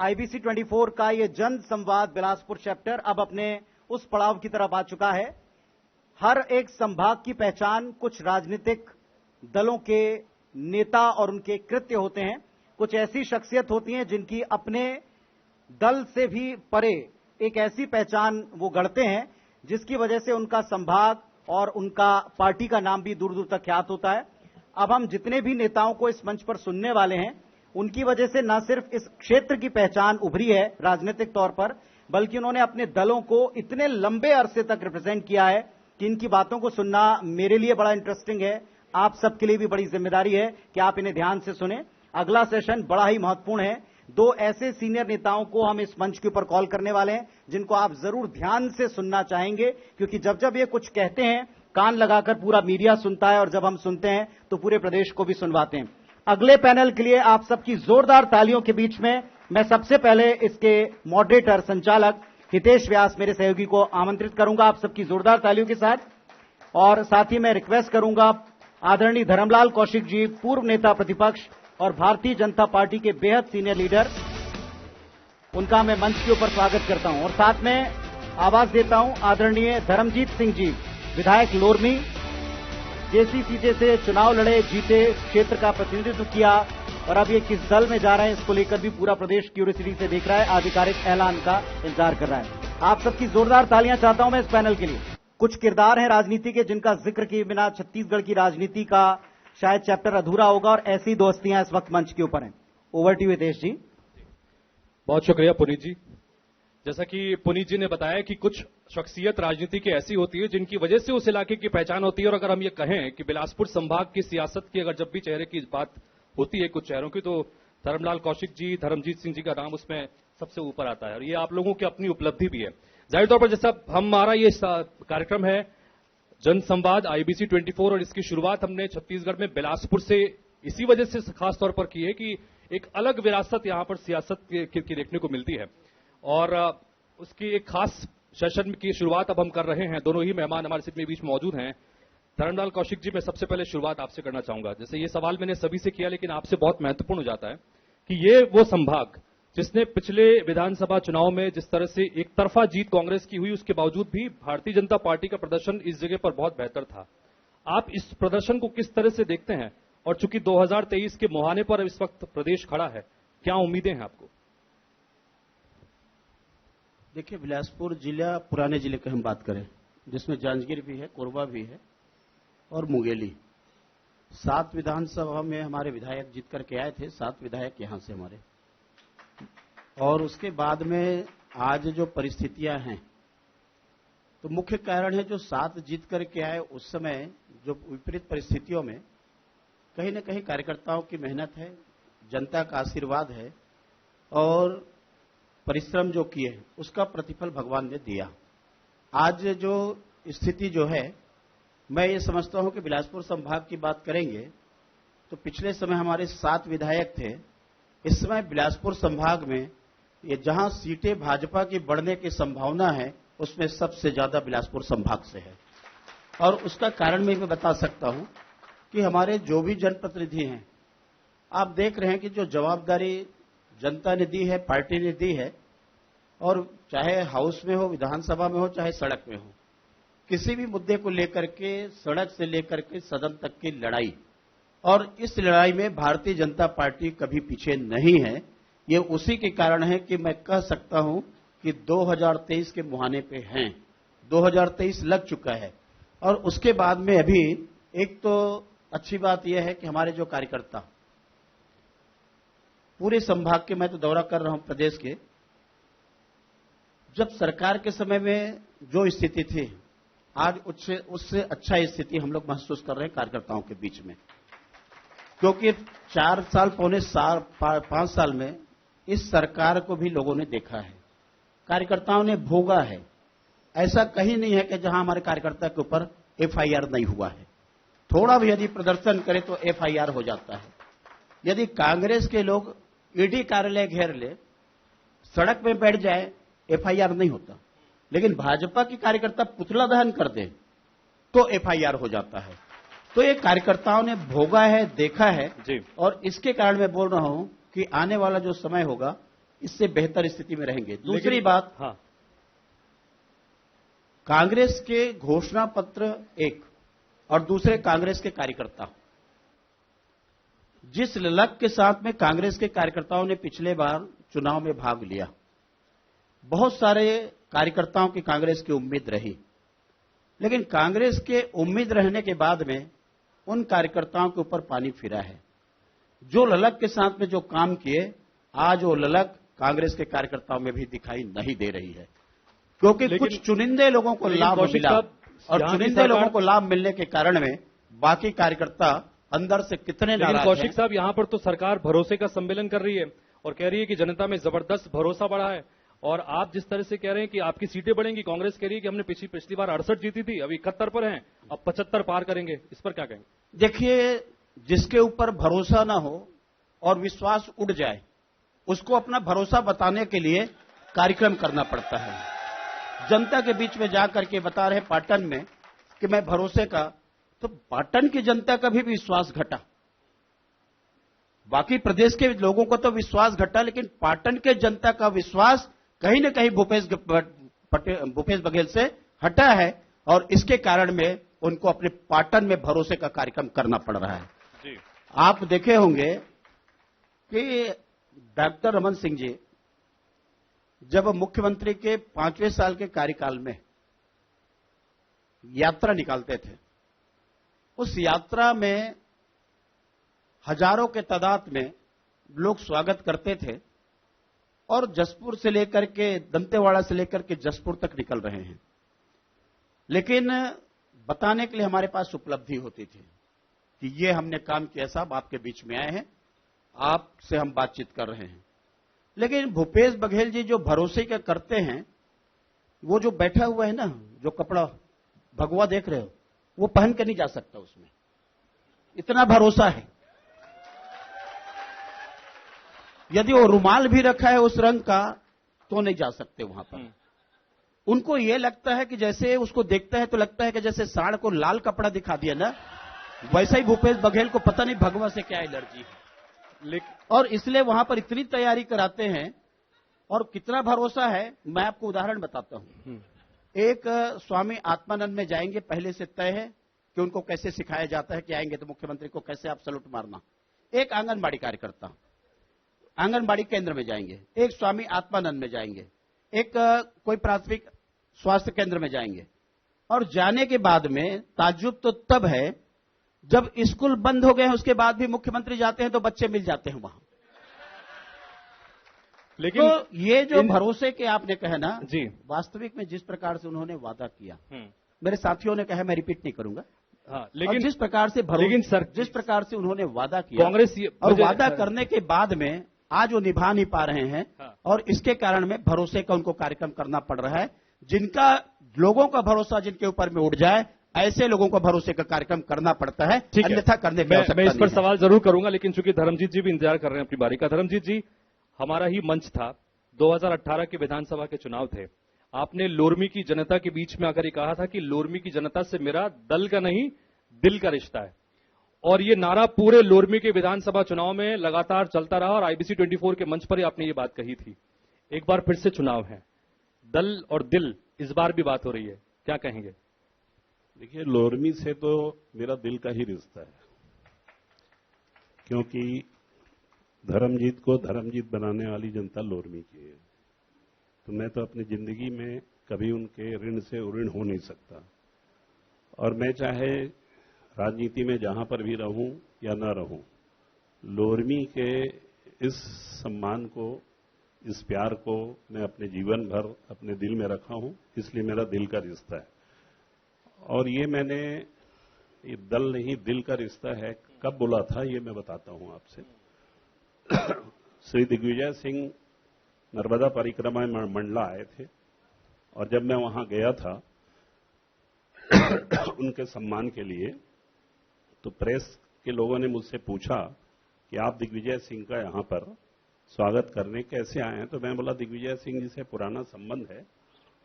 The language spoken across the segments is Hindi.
आईबीसी 24 का ये जन संवाद बिलासपुर चैप्टर अब अपने उस पड़ाव की तरफ आ चुका है। हर एक संभाग की पहचान कुछ राजनीतिक दलों के नेता और उनके कृत्य होते हैं। कुछ ऐसी शख्सियत होती हैं जिनकी अपने दल से भी परे एक ऐसी पहचान वो गढ़ते हैं जिसकी वजह से उनका संभाग और उनका पार्टी का नाम भी दूर दूर तक ख्यात होता है। अब हम जितने भी नेताओं को इस मंच पर सुनने वाले हैं, उनकी वजह से न सिर्फ इस क्षेत्र की पहचान उभरी है राजनीतिक तौर पर, बल्कि उन्होंने अपने दलों को इतने लंबे अरसे तक रिप्रेजेंट किया है कि इनकी बातों को सुनना मेरे लिए बड़ा इंटरेस्टिंग है। आप सबके लिए भी बड़ी जिम्मेदारी है कि आप इन्हें ध्यान से सुने। अगला सेशन बड़ा ही महत्वपूर्ण है। दो ऐसे सीनियर नेताओं को हम इस मंच के ऊपर कॉल करने वाले हैं जिनको आप जरूर ध्यान से सुनना चाहेंगे, क्योंकि जब जब ये कुछ कहते हैं कान लगाकर पूरा मीडिया सुनता है और जब हम सुनते हैं तो पूरे प्रदेश को भी सुनवाते हैं। अगले पैनल के लिए आप सबकी जोरदार तालियों के बीच में मैं सबसे पहले इसके मॉडरेटर संचालक हितेश व्यास मेरे सहयोगी को आमंत्रित करूंगा, आप सबकी जोरदार तालियों के साथ। और साथ ही मैं रिक्वेस्ट करूंगा आदरणीय धर्मलाल कौशिक जी, पूर्व नेता प्रतिपक्ष और भारतीय जनता पार्टी के बेहद सीनियर लीडर, उनका मैं मंच के ऊपर स्वागत करता हूं। और साथ में आवाज देता हूं आदरणीय धर्मजीत सिंह जी, विधायक लोरमी, जेसी सीटे से चुनाव लड़े, जीते, क्षेत्र का प्रतिनिधित्व किया और अब ये किस दल में जा रहे हैं इसको लेकर भी पूरा प्रदेश क्यूरियोसिटी से देख रहा है, आधिकारिक ऐलान का इंतजार कर रहा है। आप सबकी जोरदार तालियां चाहता हूं मैं इस पैनल के लिए। कुछ किरदार हैं राजनीति के जिनका जिक्र किए बिना छत्तीसगढ़ की राजनीति का शायद चैप्टर अधूरा होगा और ऐसी दोस्तियां इस वक्त मंच के ऊपर हैं। ओवर टू हितेश जी। बहुत शुक्रिया पुनीत जी। जैसा कि पुनीत जी ने बताया कि कुछ शख्सियत राजनीति की ऐसी होती है जिनकी वजह से उस इलाके की पहचान होती है। और अगर हम ये कहें कि बिलासपुर संभाग की सियासत की अगर जब भी चेहरे की बात होती है कुछ चेहरों की, तो धर्मलाल कौशिक जी, धर्मजीत सिंह जी का नाम उसमें सबसे ऊपर आता है और ये आप लोगों की अपनी उपलब्धि भी है। जाहिर तौर पर जैसा हमारा ये कार्यक्रम है जन संवाद आईबीसी 24 और इसकी शुरुआत हमने छत्तीसगढ़ में बिलासपुर से इसी वजह से खास तौर पर की है कि एक अलग विरासत यहां पर सियासत की देखने को मिलती है और उसकी एक खास सेशन की शुरुआत अब हम कर रहे हैं। दोनों ही मेहमान हमारे सीट में बीच मौजूद हैं। धर्मलाल कौशिक जी, मैं सबसे पहले शुरुआत आपसे करना चाहूंगा। जैसे ये सवाल मैंने सभी से किया लेकिन आपसे बहुत महत्वपूर्ण हो जाता है कि ये वो संभाग जिसने पिछले विधानसभा चुनाव में जिस तरह से एक तरफा जीत कांग्रेस की हुई, उसके बावजूद भी भारतीय जनता पार्टी का प्रदर्शन इस जगह पर बहुत बेहतर था। आप इस प्रदर्शन को किस तरह से देखते हैं? और चूंकि 2023 के मुहाने पर इस वक्त प्रदेश खड़ा है, क्या उम्मीदें हैं आपको? देखिए, बिलासपुर जिला पुराने जिले की हम बात करें जिसमें जांजगीर भी है, कोरबा भी है और मुंगेली। 7 विधानसभा में हमारे विधायक जीत करके आए थे, 7 विधायक यहां से हमारे। और उसके बाद में आज जो परिस्थितियां हैं, तो मुख्य कारण है जो 7 जीत करके आए उस समय जो विपरीत परिस्थितियों में कहीं न कहीं कार्यकर्ताओं की मेहनत है, जनता का आशीर्वाद है और परिश्रम जो किए उसका प्रतिफल भगवान ने दिया। आज जो स्थिति जो है, मैं ये समझता हूं कि बिलासपुर संभाग की बात करेंगे तो पिछले समय हमारे 7 विधायक थे। इस समय बिलासपुर संभाग में ये जहां सीटें भाजपा की बढ़ने की संभावना है उसमें सबसे ज्यादा बिलासपुर संभाग से है। और उसका कारण मैं बता सकता हूं कि हमारे जो भी जनप्रतिनिधि हैं, आप देख रहे हैं कि जो जवाबदारी जनता ने दी है, पार्टी ने दी है, और चाहे हाउस में हो, विधानसभा में हो, चाहे सड़क में हो, किसी भी मुद्दे को लेकर के सड़क से लेकर के सदन तक की लड़ाई, और इस लड़ाई में भारतीय जनता पार्टी कभी पीछे नहीं है। ये उसी के कारण है कि मैं कह सकता हूं कि 2023 के मुहाने पे हैं। 2023 लग चुका है और उसके बाद में अभी एक तो अच्छी बात यह है कि हमारे जो कार्यकर्ता पूरे संभाग के, मैं तो दौरा कर रहा हूं प्रदेश के, जब सरकार के समय में जो स्थिति थी आज उससे अच्छा स्थिति हम लोग महसूस कर रहे हैं कार्यकर्ताओं के बीच में। क्योंकि 4 साल, पौने 5 साल में इस सरकार को भी लोगों ने देखा है, कार्यकर्ताओं ने भोगा है। ऐसा कहीं नहीं है कि जहां हमारे कार्यकर्ता के ऊपर एफआईआर नहीं हुआ है। थोड़ा भी यदि प्रदर्शन करे तो एफआईआर हो जाता है। यदि कांग्रेस के लोग ईडी कार्यालय घेर ले, सड़क में बैठ जाए, एफआईआर नहीं होता। लेकिन भाजपा की कार्यकर्ता पुतला दहन कर दे तो एफआईआर हो जाता है। तो ये कार्यकर्ताओं ने भोगा है, देखा है जी। और इसके कारण मैं बोल रहा हूं कि आने वाला जो समय होगा इससे बेहतर स्थिति में रहेंगे। दूसरी बात, हाँ, कांग्रेस के घोषणा पत्र एक और दूसरे कांग्रेस के कार्यकर्ता, जिस ललक के साथ में कांग्रेस के कार्यकर्ताओं ने पिछले बार चुनाव में भाग लिया, बहुत सारे कार्यकर्ताओं की कांग्रेस की उम्मीद रही, लेकिन कांग्रेस के उम्मीद रहने के बाद में उन कार्यकर्ताओं के ऊपर पानी फिरा है। जो ललक के साथ में जो काम किए, आज वो ललक कांग्रेस के कार्यकर्ताओं में भी दिखाई नहीं दे रही है, क्योंकि कुछ चुनिंदे लोगों को लाभ मिला और चुनिंदे लोगों को लाभ मिलने के कारण में बाकी कार्यकर्ता अंदर से कितने नाराज हैं। कौशिक साहब, यहां पर तो सरकार भरोसे का सम्मेलन कर रही है और कह रही है कि जनता में जबरदस्त भरोसा बढ़ा है, और आप जिस तरह से कह रहे हैं कि आपकी सीटें बढ़ेंगी, कांग्रेस कह रही है कि हमने पिछली बार 68 जीती थी, अभी 71 पर हैं, अब 75 पार करेंगे, इस पर क्या कहेंगे? देखिए, जिसके ऊपर भरोसा ना हो और विश्वास उड़ जाए, उसको अपना भरोसा बताने के लिए कार्यक्रम करना पड़ता है। जनता के बीच में जाकर के बता रहे पाटन में कि मैं भरोसे का, तो पाटन की जनता का भी विश्वास घटा, बाकी प्रदेश के लोगों को तो विश्वास घटा, लेकिन पाटन के जनता का विश्वास कहीं न कहीं भूपेश बघेल से हटा है, और इसके कारण में उनको अपने पाटन में भरोसे का कार्यक्रम करना पड़ रहा है। जी। आप देखे होंगे कि डॉक्टर रमन सिंह जी जब मुख्यमंत्री के 5वें साल के कार्यकाल में यात्रा निकालते थे, उस यात्रा में हजारों के तादाद में लोग स्वागत करते थे, और जसपुर से लेकर के, दंतेवाड़ा से लेकर के जसपुर तक निकल रहे हैं, लेकिन बताने के लिए हमारे पास उपलब्धि होती थी कि ये हमने काम किया, साहब आपके बीच में आए हैं, आपसे हम बातचीत कर रहे हैं। लेकिन भूपेश बघेल जी जो भरोसे का करते हैं, वो जो बैठा हुआ है ना, जो कपड़ा भगवा देख रहे हो, वो पहन के नहीं जा सकता, उसमें इतना भरोसा है। यदि वो रुमाल भी रखा है उस रंग का, तो नहीं जा सकते वहां पर। उनको ये लगता है कि जैसे उसको देखता है तो लगता है कि जैसे सांड को लाल कपड़ा दिखा दिया ना, वैसा ही भूपेश बघेल को पता नहीं भगवा से क्या एलर्जी है, और इसलिए वहां पर इतनी तैयारी कराते हैं। और कितना भरोसा है, मैं आपको उदाहरण बताता हूं। एक स्वामी आत्मानंद में जाएंगे, पहले से तय है कि उनको कैसे सिखाया जाता है कि आएंगे तो मुख्यमंत्री को कैसे आप सलूट मारना। एक आंगनबाड़ी कार्यकर्ता आंगनबाड़ी केंद्र में जाएंगे, एक स्वामी आत्मानंद में जाएंगे, एक कोई प्राथमिक स्वास्थ्य केंद्र में जाएंगे, और जाने के बाद में ताज्जुब तो तब है जब स्कूल बंद हो गए हैं, उसके बाद भी मुख्यमंत्री जाते हैं तो बच्चे मिल जाते हैं वहां। लेकिन तो ये जो भरोसे के आपने कहे ना जी, वास्तविक में जिस प्रकार से उन्होंने वादा किया, मेरे साथियों ने कहा, मैं रिपीट नहीं करूंगा, हाँ, लेकिन जिस प्रकार से जिस प्रकार से उन्होंने वादा किया कांग्रेस, और वादा करने के बाद में आज वो निभा नहीं पा रहे हैं, हाँ, और इसके कारण में भरोसे का उनको कार्यक्रम करना पड़ रहा है। जिनका लोगों का भरोसा जिनके ऊपर में उड़ जाए, ऐसे लोगों को भरोसे का कार्यक्रम करना पड़ता है, अन्यथा करने की आवश्यकता नहीं है। मैं इस पर सवाल जरूर करूंगा, लेकिन चूंकि धर्मजीत जी भी इंतजार कर रहे हैं अपनी बारी का। धर्मजीत जी, हमारा ही मंच था, 2018 के विधानसभा के चुनाव थे, आपने लोरमी की जनता के बीच में आकर कहा था कि लोरमी की जनता से मेरा दल का नहीं दिल का रिश्ता है, और ये नारा पूरे लोरमी के विधानसभा चुनाव में लगातार चलता रहा, और आईबीसी 24 के मंच पर ही आपने ये बात कही थी। एक बार फिर से चुनाव है, दल और दिल, इस बार भी बात हो रही है, क्या कहेंगे? देखिए, लोरमी से तो मेरा दिल का ही रिश्ता है, क्योंकि धर्मजीत को धर्मजीत बनाने वाली जनता लोरमी की है, तो मैं तो अपनी जिंदगी में कभी उनके ऋण से ऋण हो नहीं सकता। और मैं चाहे राजनीति में जहां पर भी रहूं या न रहूं, लोरमी के इस सम्मान को, इस प्यार को मैं अपने जीवन भर अपने दिल में रखा हूं, इसलिए मेरा दिल का रिश्ता है। और ये मैंने, ये दल नहीं दिल का रिश्ता है, कब बोला था ये मैं बताता हूं आपसे। श्री दिग्विजय सिंह नर्मदा परिक्रमा में मंडला आए थे, और जब मैं वहां गया था उनके सम्मान के लिए, तो प्रेस के लोगों ने मुझसे पूछा कि आप दिग्विजय सिंह का यहां पर स्वागत करने कैसे आए हैं। तो मैं बोला, दिग्विजय सिंह जी से पुराना संबंध है,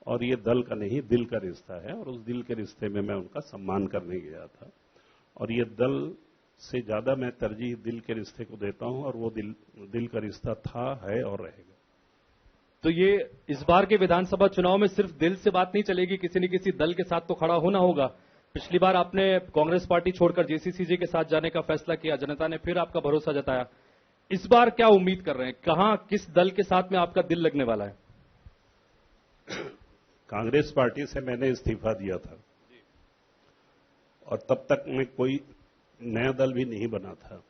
और ये दल का नहीं दिल का रिश्ता है, और उस दिल के रिश्ते में मैं उनका सम्मान करने गया था। और ये दल से ज्यादा मैं तरजीह दिल के रिश्ते को देता हूं, और वो दिल का रिश्ता था, है और रहेगा। तो ये इस बार के विधानसभा चुनाव में सिर्फ दिल से बात नहीं चलेगी, किसी न किसी दल के साथ तो खड़ा होना होगा। पिछली बार आपने कांग्रेस पार्टी छोड़कर जेसीसीजे के साथ जाने का फैसला किया, जनता ने फिर आपका भरोसा जताया। इस बार क्या उम्मीद कर रहे हैं, कहां किस दल के साथ में आपका दिल लगने वाला है? कांग्रेस पार्टी से मैंने इस्तीफा दिया था और तब तक मैं कोई नया दल भी नहीं बना था।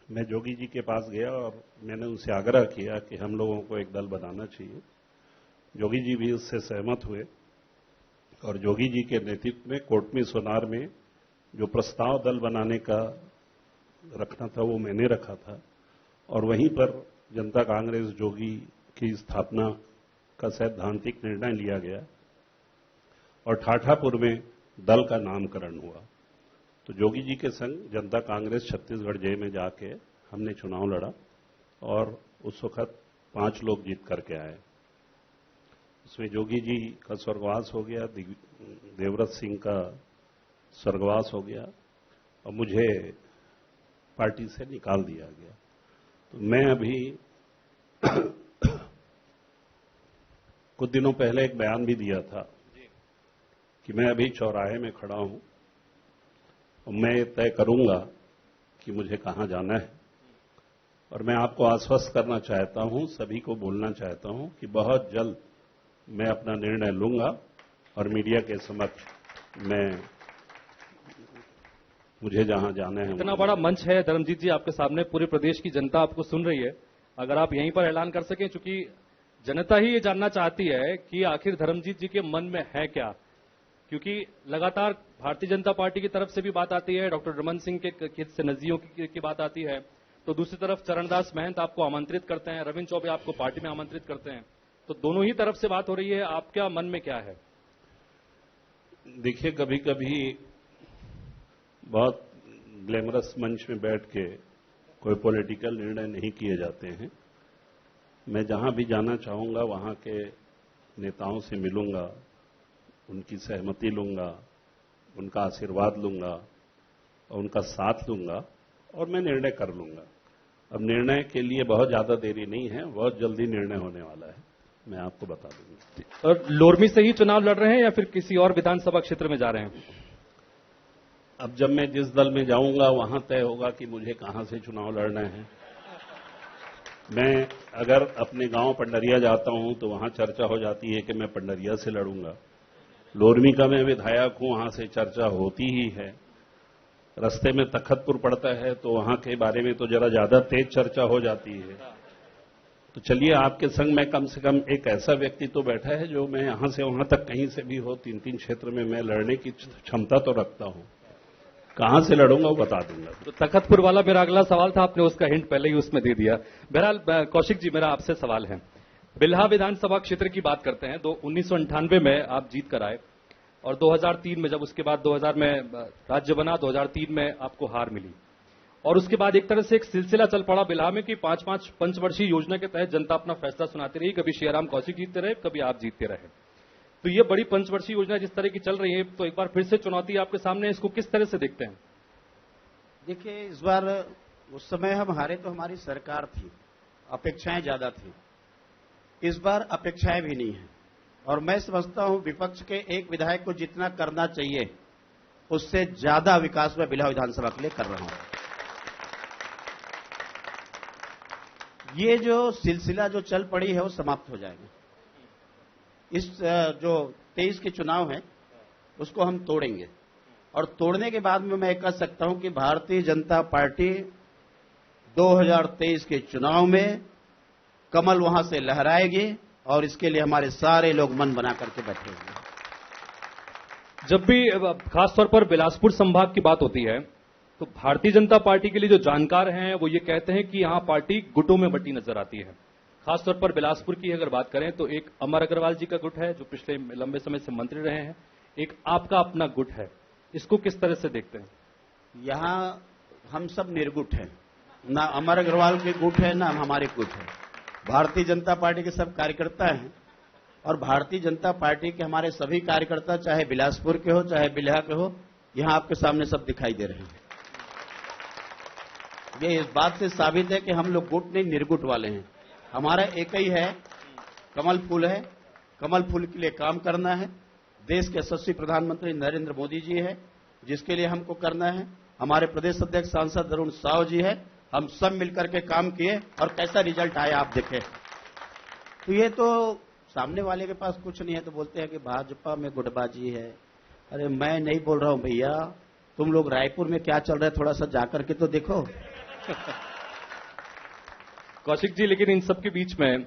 मैं जोगी जी के पास गया और मैंने उनसे आग्रह किया कि हम लोगों को एक दल बनाना चाहिए। जोगी जी भी उससे सहमत हुए और जोगी जी के नेतृत्व में कोटमी सोनार में जो प्रस्ताव दल बनाने का रखना था वो मैंने रखा था और वहीं पर जनता कांग्रेस जोगी की स्थापना का सैद्धांतिक निर्णय लिया गया और ठाठापुर में दल का नामकरण हुआ। तो जोगी जी के संग जनता कांग्रेस छत्तीसगढ़ जे में जाके हमने चुनाव लड़ा और उस वक्त 5 लोग जीत करके आए। उसमें जोगी जी का स्वर्गवास हो गया, देवव्रत सिंह का स्वर्गवास हो गया और मुझे पार्टी से निकाल दिया गया। तो मैं अभी कुछ दिनों पहले एक बयान भी दिया था कि मैं अभी चौराहे में खड़ा हूं और मैं तय करूंगा कि मुझे कहां जाना है। और मैं आपको आश्वस्त करना चाहता हूं, सभी को बोलना चाहता हूं कि बहुत जल्द मैं अपना निर्णय लूंगा और मीडिया के समक्ष मैं मुझे जहां जाना है। इतना बड़ा मंच है धर्मजीत जी आपके सामने, पूरे प्रदेश की जनता आपको सुन रही है, अगर आप यहीं पर ऐलान कर सकें, क्योंकि जनता ही ये जानना चाहती है कि आखिर धर्मजीत जी के मन में है क्या। क्योंकि लगातार भारतीय जनता पार्टी की तरफ से भी बात आती है, डॉक्टर रमन सिंह के से नजदीकियों की बात आती है, तो दूसरी तरफ चरणदास महंत आपको आमंत्रित करते हैं, रविंद्र चौबे आपको पार्टी में आमंत्रित करते हैं, तो दोनों ही तरफ से बात हो रही है। आपका मन में क्या है? देखिए, कभी कभी बहुत ग्लैमरस मंच में बैठ के कोई पॉलिटिकल निर्णय नहीं किए जाते हैं। मैं जहां भी जाना चाहूंगा वहां के नेताओं से मिलूंगा, उनकी सहमति लूंगा, उनका आशीर्वाद लूंगा और उनका साथ लूंगा और मैं निर्णय कर लूंगा। अब निर्णय के लिए बहुत ज्यादा देरी नहीं है, बहुत जल्दी निर्णय होने वाला है, मैं आपको बता दूंगा। और लोरमी से ही चुनाव लड़ रहे हैं या फिर किसी और विधानसभा क्षेत्र में जा रहे हैं? अब जब मैं जिस दल में जाऊंगा वहां तय होगा कि मुझे कहां से चुनाव लड़ना है। मैं अगर अपने गांव पंडरिया जाता हूं तो वहां चर्चा हो जाती है कि मैं पंडरिया से लड़ूंगा। लोरमी का मैं विधायक हूं, वहां से चर्चा होती ही है। रास्ते में तखतपुर पड़ता है तो वहां के बारे में तो जरा ज्यादा तेज चर्चा हो जाती है। तो चलिए, आपके संग में कम से कम एक ऐसा व्यक्ति तो बैठा है जो मैं यहां से वहां तक कहीं से भी हो 3-3 क्षेत्र में मैं लड़ने की क्षमता तो रखता हूं। कहां से लड़ूंगा वो बता दूंगा। तो तखतपुर वाला मेरा अगला सवाल था, आपने उसका हिंट पहले ही उसमें दे दिया। बहरहाल कौशिक जी, मेरा आपसे सवाल है, बिल्हा विधानसभा क्षेत्र की बात करते हैं। 1998 में आप जीत कर आए और 2003 में जब उसके बाद 2000 में राज्य बना, 2003 में आपको हार मिली और उसके बाद एक तरह से एक सिलसिला चल पड़ा बिल्हा में कि 5-5 पंचवर्षीय योजना के तहत जनता अपना फैसला सुनाती रही। कभी शेराम कौशिक जीतते रहे, कभी आप जीतते रहे। तो ये बड़ी पंचवर्षीय योजना जिस तरह की चल रही है, तो एक बार फिर से चुनौती आपके सामने, इसको किस तरह से देखते हैं? देखिए, इस बार उस समय हम हारे तो हमारी सरकार थी, अपेक्षाएं ज्यादा थी। इस बार अपेक्षाएं भी नहीं है और मैं समझता हूं विपक्ष के एक विधायक को जितना करना चाहिए उससे ज्यादा विकास मैं बिल्हा विधानसभा के लिए कर रहा हूं। ये जो सिलसिला जो चल पड़ी है वो समाप्त हो जाएगा। इस जो 23 के चुनाव है उसको हम तोड़ेंगे और तोड़ने के बाद में मैं कह सकता हूं कि भारतीय जनता पार्टी 2023 के चुनाव में कमल वहां से लहराएगी और इसके लिए हमारे सारे लोग मन बना करके बैठे हुए। जब भी खासतौर पर बिलासपुर संभाग की बात होती है तो भारतीय जनता पार्टी के लिए जो जानकार हैं वो ये कहते हैं कि यहां पार्टी गुटों में बंटी नजर आती है। खासतौर पर बिलासपुर की अगर बात करें तो एक अमर अग्रवाल जी का गुट है जो पिछले लंबे समय से मंत्री रहे हैं, एक आपका अपना गुट है, इसको किस तरह से देखते हैं? यहां हम सब निर्गुट हैं, ना अमर अग्रवाल के गुट है ना हमारे गुट है। भारतीय जनता पार्टी के सब कार्यकर्ता हैं और भारतीय जनता पार्टी के हमारे सभी कार्यकर्ता चाहे बिलासपुर के हो चाहे बिल्हा के हो, यहां आपके सामने सब दिखाई दे रहे हैं। ये इस बात से साबित है कि हम लोग गुट नहीं निर्गुट वाले हैं। हमारा एक ही है कमल फूल है, कमल फूल के लिए काम करना है। देश के यशस्वी प्रधानमंत्री नरेंद्र मोदी जी है, जिसके लिए हमको करना है। हमारे प्रदेश अध्यक्ष सांसद अरुण साव जी है। हम सब मिलकर के काम किए और कैसा रिजल्ट आया आप देखें। तो ये तो सामने वाले के पास कुछ नहीं है तो बोलते हैं कि भाजपा में गुटबाजी है। अरे मैं नहीं बोल रहा हूं भैया, तुम लोग रायपुर में क्या चल रहा है थोड़ा सा जाकर के तो देखो। कौशिक जी, लेकिन इन सब के बीच में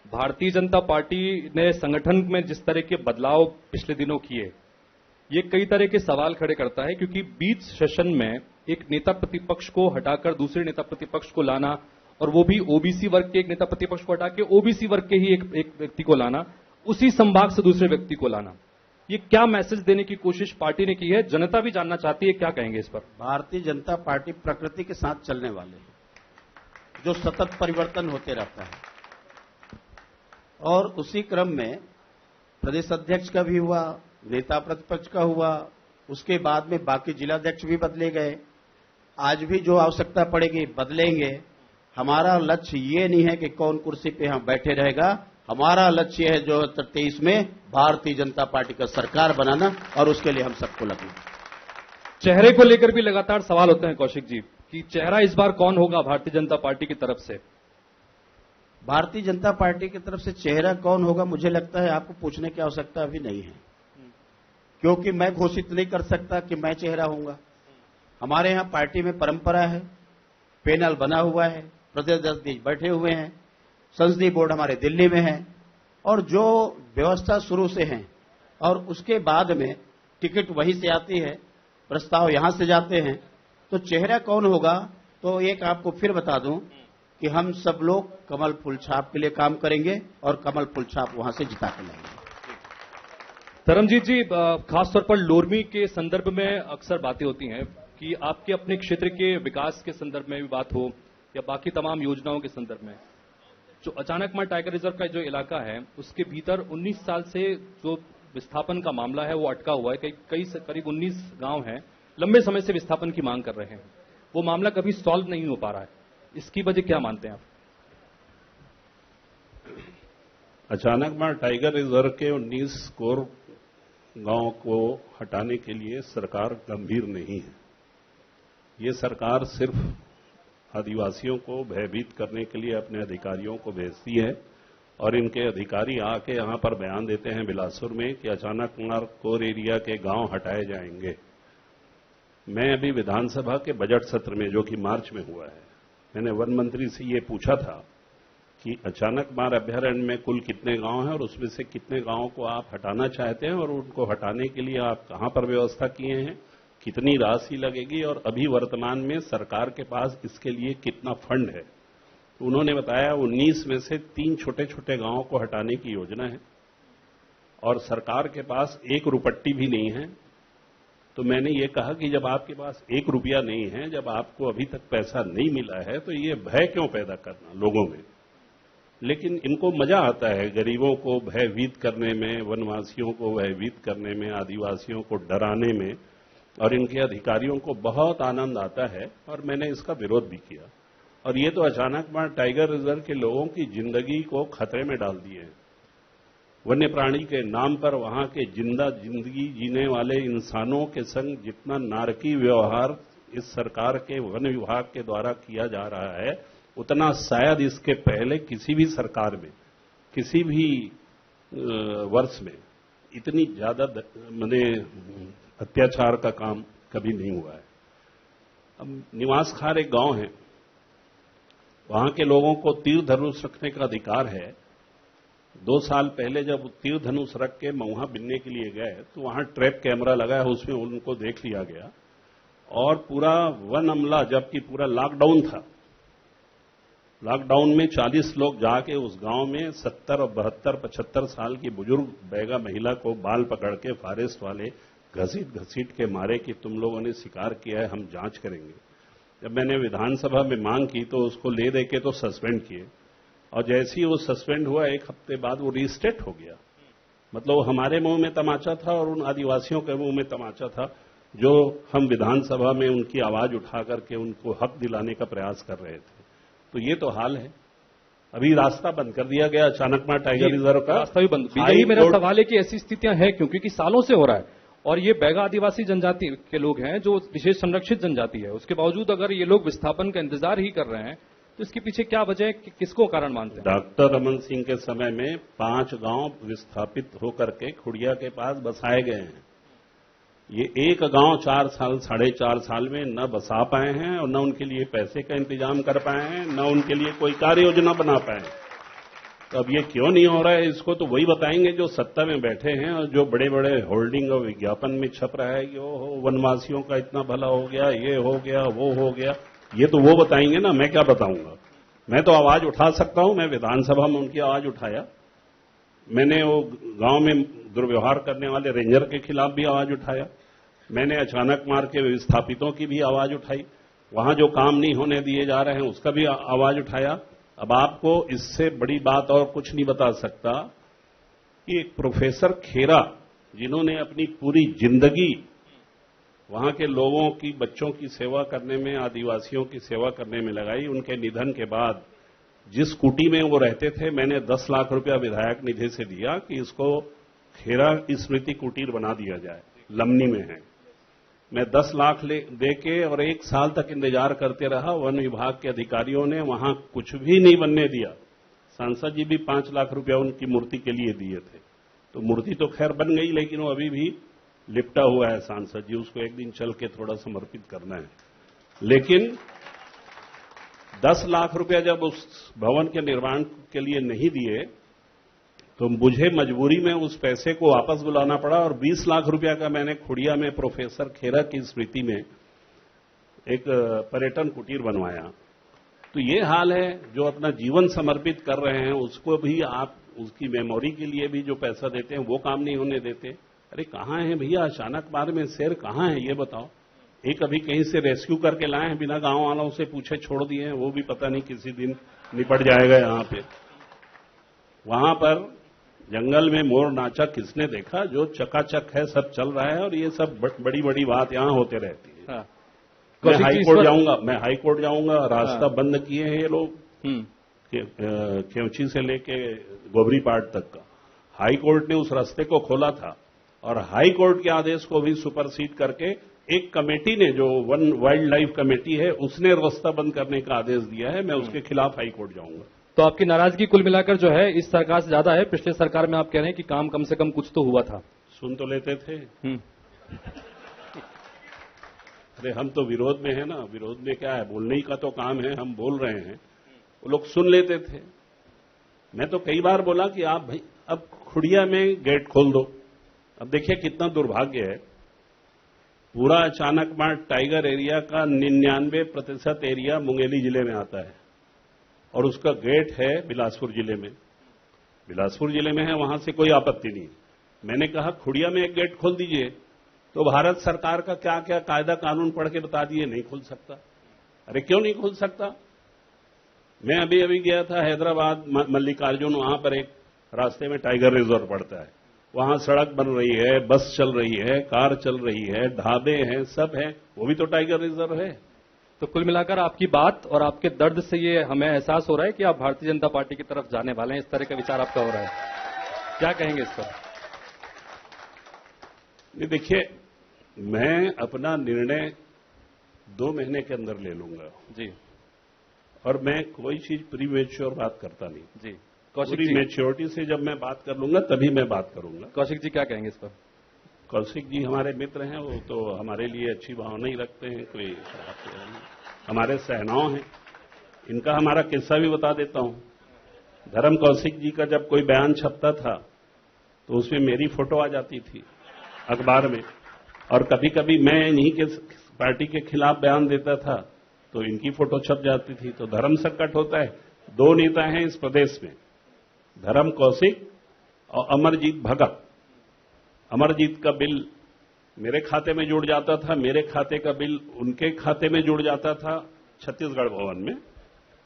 भारतीय जनता पार्टी ने संगठन में जिस तरह के बदलाव पिछले दिनों किए, ये कई तरह के सवाल खड़े करता है, क्योंकि बीच सेशन में एक नेता प्रतिपक्ष को हटाकर दूसरे नेता प्रतिपक्ष को लाना, और वो भी ओबीसी वर्ग के एक नेता प्रतिपक्ष को हटा के ओबीसी वर्ग के ही एक व्यक्ति को लाना, उसी संभाग से दूसरे व्यक्ति को लाना, ये क्या मैसेज देने की कोशिश पार्टी ने की है? जनता भी जानना चाहती है, क्या कहेंगे इस पर? भारतीय जनता पार्टी प्रकृति के साथ चलने वाले हैं, जो सतत परिवर्तन होते रहता है। और उसी क्रम में प्रदेश अध्यक्ष का भी हुआ, नेता प्रतिपक्ष का हुआ, उसके बाद में बाकी जिलाध्यक्ष भी बदले गए। आज भी जो आवश्यकता पड़ेगी बदलेंगे। हमारा लक्ष्य ये नहीं है कि कौन कुर्सी पे हम बैठे रहेगा, हमारा लक्ष्य है 2023 में भारतीय जनता पार्टी का सरकार बनाना, और उसके लिए हम सबको लगना। चेहरे को लेकर भी लगातार सवाल होते हैं कौशिक जी, कि चेहरा इस बार कौन होगा भारतीय जनता पार्टी की तरफ से? भारतीय जनता पार्टी की तरफ से चेहरा कौन होगा, मुझे लगता है आपको पूछने की आवश्यकता अभी नहीं है, क्योंकि मैं घोषित नहीं कर सकता कि मैं चेहरा होऊंगा। हमारे यहां पार्टी में परंपरा है, पैनल बना हुआ है, प्रदेश अध्यक्ष बैठे हुए हैं, संसदीय बोर्ड हमारे दिल्ली में है, और जो व्यवस्था शुरू से है, और उसके बाद में टिकट वहीं से आती है, प्रस्ताव यहां से जाते हैं। तो चेहरा कौन होगा, तो एक आपको फिर बता दूं कि हम सब लोग कमल फूल छाप के लिए काम करेंगे और कमल फूल छाप वहां से जिता के लाएंगे। धर्मजीत जी, खासतौर पर लोरमी के संदर्भ में अक्सर बातें होती हैं कि आपके अपने क्षेत्र के विकास के संदर्भ में भी बात हो या बाकी तमाम योजनाओं के संदर्भ में, जो अचानकमार टाइगर रिजर्व का जो इलाका है उसके भीतर 19 साल से जो विस्थापन का मामला है वो अटका हुआ है। करीब 19 गांव हैं, लंबे समय से विस्थापन की मांग कर रहे हैं, वो मामला कभी सॉल्व नहीं हो पा रहा है। इसकी वजह क्या मानते हैं आप? अचानकमार टाइगर रिजर्व के 19 कोर गांव को हटाने के लिए सरकार गंभीर नहीं है। ये सरकार सिर्फ आदिवासियों को भयभीत करने के लिए अपने अधिकारियों को भेजती है, और इनके अधिकारी आके यहां पर बयान देते हैं बिलासपुर में कि अचानकमार कोर एरिया के गांव हटाए जाएंगे। मैं अभी विधानसभा के बजट सत्र में, जो कि मार्च में हुआ है, मैंने वन मंत्री से ये पूछा था कि अचानकमार अभ्यारण्य में कुल कितने गांव हैं और उसमें से कितने गांवों को आप हटाना चाहते हैं, और उनको हटाने के लिए आप कहां पर व्यवस्था किए हैं, कितनी राशि लगेगी, और अभी वर्तमान में सरकार के पास इसके लिए कितना फंड है। तो उन्होंने बताया 19 में से 3 छोटे छोटे गांवों को हटाने की योजना है, और सरकार के पास 1 रुपट्टी भी नहीं है। तो मैंने ये कहा कि जब आपके पास 1 रुपया नहीं है, जब आपको अभी तक पैसा नहीं मिला है, तो ये भय क्यों पैदा करना लोगों में? लेकिन इनको मजा आता है गरीबों को भयभीत करने में, वनवासियों को भयभीत करने में, आदिवासियों को डराने में, और इनके अधिकारियों को बहुत आनंद आता है, और मैंने इसका विरोध भी किया। और ये तो अचानकमार टाइगर रिजर्व के लोगों की जिंदगी को खतरे में डाल दिए हैं। वन्य प्राणी के नाम पर वहां के जिंदा जिंदगी जीने वाले इंसानों के संग जितना नारकी व्यवहार इस सरकार के वन विभाग के द्वारा किया जा रहा है, उतना शायद इसके पहले किसी भी सरकार में, किसी भी वर्ष में इतनी ज्यादा अत्याचार का काम कभी नहीं हुआ है। अब निवास खार एक गांव है, वहां के लोगों को तीर धनुष रखने का अधिकार है। 2 साल पहले जब तीर धनुष रख के महुआ बिनने के लिए गए तो वहां ट्रैप कैमरा लगा है, उसमें उनको देख लिया गया, और पूरा वन अमला, जबकि पूरा लॉकडाउन था, लॉकडाउन में 40 लोग जाके उस गांव में 70 और 72, 75 साल की बुजुर्ग बैगा महिला को बाल पकड़ के फॉरेस्ट वाले घसीट घसीट के मारे कि तुम लोगों ने शिकार किया है, हम जांच करेंगे। जब मैंने विधानसभा में मांग की तो उसको ले दे के तो सस्पेंड किए, और जैसे ही वो सस्पेंड हुआ 1 हफ्ते बाद वो रीस्टेट हो गया। मतलब हमारे मुंह में तमाचा था और उन आदिवासियों के मुंह में तमाचा था, जो हम विधानसभा में उनकी आवाज उठा करके उनको हक दिलाने का प्रयास कर रहे थे। तो ये तो हाल है। अभी रास्ता बंद कर दिया गया अचानक में टाइगर रिजर्व का रास्ता भी बंद। यही मेरा सवाल है कि ऐसी स्थितियां हैं क्यों, क्योंकि सालों से हो रहा है और ये बैगा आदिवासी जनजाति के लोग हैं जो विशेष संरक्षित जनजाति है, उसके बावजूद अगर ये लोग विस्थापन का इंतजार ही कर रहे हैं तो इसके पीछे क्या वजह है, किसको कारण मानते हैं? डॉक्टर रमन सिंह के समय में 5 गांव विस्थापित होकर के खुड़िया के पास बसाए गए हैं। ये एक गांव 4 साल 4.5 साल में न बसा पाए हैं और न उनके लिए पैसे का इंतजाम कर पाए हैं, न उनके लिए कोई कार्य योजना बना पाए हैं। तो अब ये क्यों नहीं हो रहा है, इसको तो वही बताएंगे जो सत्ता में बैठे हैं और जो बड़े बड़े होल्डिंग और विज्ञापन में छप रहा है कि ओहो वनवासियों का इतना भला हो गया, ये हो गया, वो हो गया। ये तो वो बताएंगे ना, मैं क्या बताऊंगा। मैं तो आवाज उठा सकता हूं, मैं विधानसभा में उनकी आवाज उठाया, मैंने वो गांव में दुर्व्यवहार करने वाले रेंजर के खिलाफ भी आवाज उठाया, मैंने अचानक मार के विस्थापितों की भी आवाज उठाई, वहां जो काम नहीं होने दिए जा रहे हैं उसका भी आवाज उठाया। अब आपको इससे बड़ी बात और कुछ नहीं बता सकता कि एक प्रोफेसर खेरा जिन्होंने अपनी पूरी जिंदगी वहां के लोगों की, बच्चों की सेवा करने में, आदिवासियों की सेवा करने में लगाई, उनके निधन के बाद जिस कुटी में वो रहते थे, मैंने 10 लाख रुपया विधायक निधि से दिया कि इसको खेरा स्मृति कुटीर बना दिया जाए, लमनी में है। मैं 10 लाख दे के और 1 साल तक इंतजार करते रहा। वन विभाग के अधिकारियों ने वहां कुछ भी नहीं बनने दिया। सांसद जी भी 5 लाख रुपया उनकी मूर्ति के लिए दिए थे, तो मूर्ति तो खैर बन गई, लेकिन वो अभी भी लिपटा हुआ है सांसद जी, उसको एक दिन चल के थोड़ा समर्पित करना है। लेकिन 10 लाख रुपया जब उस भवन के निर्माण के लिए नहीं दिए तो मुझे मजबूरी में उस पैसे को वापस बुलाना पड़ा और 20 लाख रुपया का मैंने खुड़िया में प्रोफेसर खेरा की स्मृति में एक पर्यटन कुटीर बनवाया। तो ये हाल है, जो अपना जीवन समर्पित कर रहे हैं उसको भी आप उसकी मेमोरी के लिए भी जो पैसा देते हैं वो काम नहीं होने देते। अरे कहां है भैया, अचानक मार में शेर कहां है ये बताओ। एक अभी कहीं से रेस्क्यू करके लाए हैं, बिना गांव वालों से पूछे छोड़ दिए हैं, वो भी पता नहीं किसी दिन निपट जाएगा यहां पे। वहां पर जंगल में मोर नाचा किसने देखा, जो चकाचक है सब चल रहा है और ये सब बड़ी बड़ी बात यहां होते रहती है। हाँ। मैं हाई कोर्ट जाऊंगा, रास्ता बंद किए हैं ये लोग केवची से लेके गोबरी पाट तक का। हाई कोर्ट ने उस रास्ते को खोला था और हाई कोर्ट के आदेश को भी सुपरसीड करके एक कमेटी ने, जो वन वाइल्ड लाइफ कमेटी है, उसने रास्ता बंद करने का आदेश दिया है। मैं उसके खिलाफ हाई कोर्ट जाऊंगा। तो आपकी नाराजगी कुल मिलाकर जो है इस सरकार से ज्यादा है। पिछले सरकार में आप कह रहे हैं कि काम कम से कम कुछ तो हुआ था। सुन तो लेते थे। अरे हम तो विरोध में है ना, विरोध में क्या है, बोलने ही का तो काम है, हम बोल रहे हैं, वो लोग सुन लेते थे। मैं तो कई बार बोला कि आप भाई अब खुड़िया में गेट खोल दो। अब देखिए कितना दुर्भाग्य है, पूरा अचानक मार टाइगर एरिया का 99% एरिया मुंगेली जिले में आता है और उसका गेट है बिलासपुर जिले में। बिलासपुर जिले में है, वहां से कोई आपत्ति नहीं। मैंने कहा खुड़िया में एक गेट खोल दीजिए, तो भारत सरकार का क्या क्या कायदा कानून पढ़ के बता दिए नहीं खुल सकता। अरे क्यों नहीं खुल सकता। मैं अभी गया था हैदराबाद मल्लिकार्जुन, वहां पर एक रास्ते में टाइगर रिजर्व पड़ता है, वहां सड़क बन रही है, बस चल रही है, कार चल रही है, ढाबे हैं, सब है, वो भी तो टाइगर रिजर्व है। तो कुल मिलाकर आपकी बात और आपके दर्द से ये हमें एहसास हो रहा है कि आप भारतीय जनता पार्टी की तरफ जाने वाले हैं। इस तरह का विचार आपका हो रहा है, क्या कहेंगे इस पर? नहीं देखिए, मैं अपना निर्णय 2 महीने के अंदर ले लूंगा जी, और मैं कोई चीज प्रीमेच्योर बात करता नहीं जी। पूरी मैच्योरिटी से जब मैं बात कर लूंगा तभी मैं बात करूंगा। कौशिक जी क्या कहेंगे इस पर? कौशिक जी हमारे मित्र हैं, वो तो हमारे लिए अच्छी भावना ही रखते हैं, कोई हमारे सहनाओं हैं। इनका हमारा किस्सा भी बता देता हूं। धर्म कौशिक जी का जब कोई बयान छपता था तो उसमें मेरी फोटो आ जाती थी अखबार में, और कभी कभी मैं इन्हीं के पार्टी के खिलाफ बयान देता था तो इनकी फोटो छप जाती थी। तो धर्म संकट होता है। 2 नेता हैं इस प्रदेश में, धर्म कौशिक और अमरजीत भगत। अमरजीत का बिल मेरे खाते में जुड़ जाता था, मेरे खाते का बिल उनके खाते में जुड़ जाता था छत्तीसगढ़ भवन में।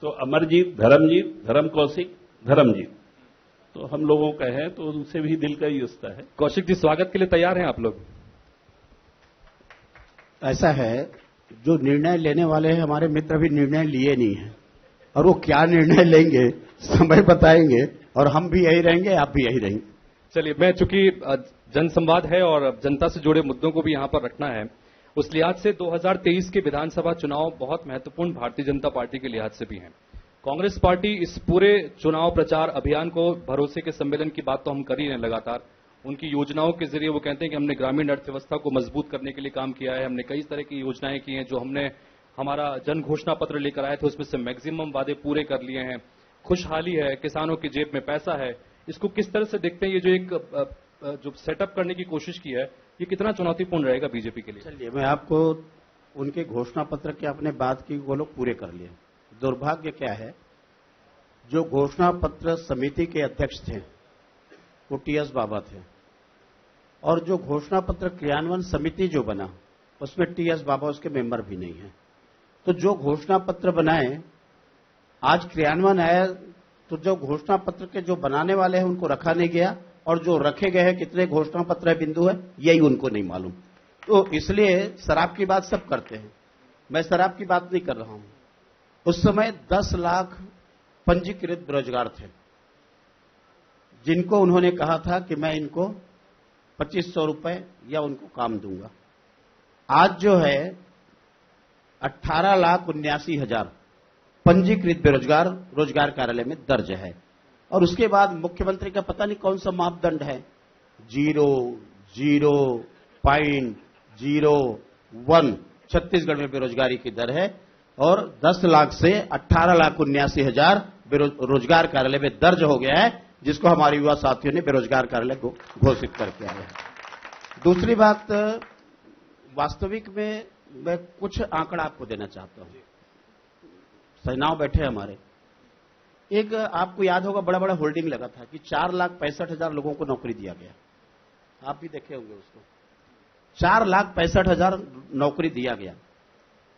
तो अमरजीत, धर्मजीत, धर्म कौशिक, धर्मजीत, तो हम लोगों का है, तो उनसे भी दिल का ही रिश्ता है। कौशिक जी स्वागत के लिए तैयार हैं आप लोग? ऐसा है, जो निर्णय लेने वाले हैं हमारे मित्र भी निर्णय लिए नहीं है, और वो क्या निर्णय लेंगे समय बताएंगे और हम भी यही रहेंगे, आप भी यही रहेंगे। चलिए, मैं चूंकि जनसंवाद है और जनता से जुड़े मुद्दों को भी यहां पर रखना है, उस लिहाज से 2023 के विधानसभा चुनाव बहुत महत्वपूर्ण भारतीय जनता पार्टी के लिहाज से भी हैं। कांग्रेस पार्टी इस पूरे चुनाव प्रचार अभियान को, भरोसे के सम्मेलन की बात तो हम कर ही रहे हैं लगातार, उनकी योजनाओं के जरिए वो कहते हैं कि हमने ग्रामीण अर्थव्यवस्था को मजबूत करने के लिए काम किया है, हमने कई तरह की योजनाएं की हैं, जो हमने हमारा जन घोषणा पत्र लेकर आए थे उसमें से मैक्सिमम वादे पूरे कर लिए हैं, खुशहाली है, किसानों की जेब में पैसा है। इसको किस तरह से देखते हैं? ये जो एक जो सेटअप करने की कोशिश की है, ये कितना चुनौतीपूर्ण रहेगा बीजेपी के लिए? चलिए, मैं आपको उनके घोषणा पत्र की आपने बात की, वो लोग पूरे कर लिए। दुर्भाग्य क्या है, जो घोषणा पत्र समिति के अध्यक्ष थे वो टीएस बाबा थे, और जो घोषणा पत्र क्रियान्वयन समिति जो बना उसमें टीएस बाबा उसके मेंबर भी नहीं है। तो जो घोषणा पत्र बनाए, आज क्रियान्वयन आया तो जो घोषणा पत्र के जो बनाने वाले हैं उनको रखा नहीं गया, और जो रखे गए हैं कितने घोषणा पत्र है, बिंदु है, यही उनको नहीं मालूम। तो इसलिए शराब की बात सब करते हैं, मैं शराब की बात नहीं कर रहा हूं। उस समय 10 लाख पंजीकृत बेरोजगार थे, जिनको उन्होंने कहा था कि मैं इनको 2500 रुपए या उनको काम दूंगा। आज जो है 18,79,000 पंजीकृत बेरोजगार रोजगार कार्यालय में दर्ज है, और उसके बाद मुख्यमंत्री का पता नहीं कौन सा मापदंड है, 0.01 छत्तीसगढ़ में बेरोजगारी की दर है, और 10 लाख से 18,79,000 रोजगार कार्यालय में दर्ज हो गया है, जिसको हमारे युवा साथियों ने बेरोजगार कार्यालय घोषित करके आए हैं। दूसरी बात, वास्तविक में मैं कुछ आंकड़ा आपको देना चाहता हूं। सेनाओं बैठे हमारे, एक आपको याद होगा बड़ा बड़ा होल्डिंग लगा था कि 4,65,000 लोगों को नौकरी दिया गया, आप भी देखे होंगे उसको। 4,65,000 नौकरी दिया गया।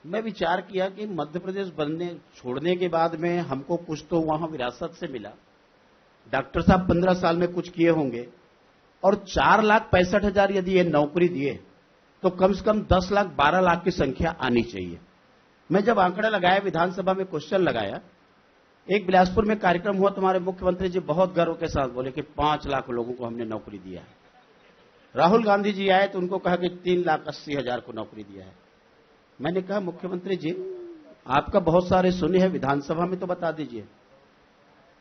मैं विचार किया कि मध्य प्रदेश बनने छोड़ने के बाद में हमको कुछ तो वहां विरासत से मिला। डॉक्टर साहब 15 साल में कुछ किए होंगे, और 4,65,000 यदि ये नौकरी दिए तो कम से कम 10 लाख 12 लाख की संख्या आनी चाहिए। मैं जब आंकड़ा लगाया, विधानसभा में क्वेश्चन लगाया, एक बिलासपुर में कार्यक्रम हुआ, तुम्हारे मुख्यमंत्री जी बहुत गर्व के साथ बोले कि 5 लाख लोगों को हमने नौकरी दिया है। राहुल गांधी जी आए तो उनको कहा कि 3,80,000 को नौकरी दिया है। मैंने कहा मुख्यमंत्री जी, आपका बहुत सारे सुने हैं, विधानसभा में तो बता दीजिए।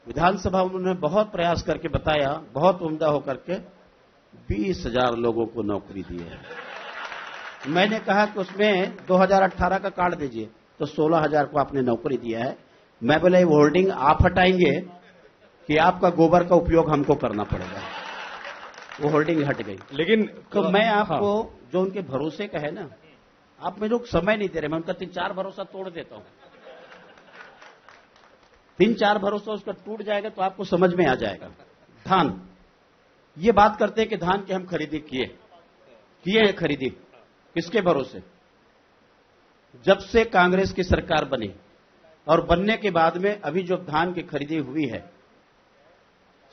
विधानसभा में उन्होंने बहुत प्रयास करके बताया, बहुत उम्दा होकर के 20,000 लोगों को नौकरी दी है। मैंने कहा कि उसमें 2018 का काट दीजिए, तो 16,000 को आपने नौकरी दिया है। मैं बोला, वो होल्डिंग आप हटाएंगे कि आपका गोबर का उपयोग हमको करना पड़ेगा? वो होल्डिंग हट गई। लेकिन तो मैं आपको जो उनके भरोसे का है ना, आप मेरे को समय नहीं दे रहे, मैं उनका 3-4 भरोसा तोड़ देता हूं। 3-4 भरोसा उसका टूट जाएगा तो आपको समझ में आ जाएगा। धान, ये बात करते हैं कि धान की हम खरीदी किए खरीदी, किसके भरोसे? जब से कांग्रेस की सरकार बनी और बनने के बाद में अभी जो धान की खरीदी हुई है,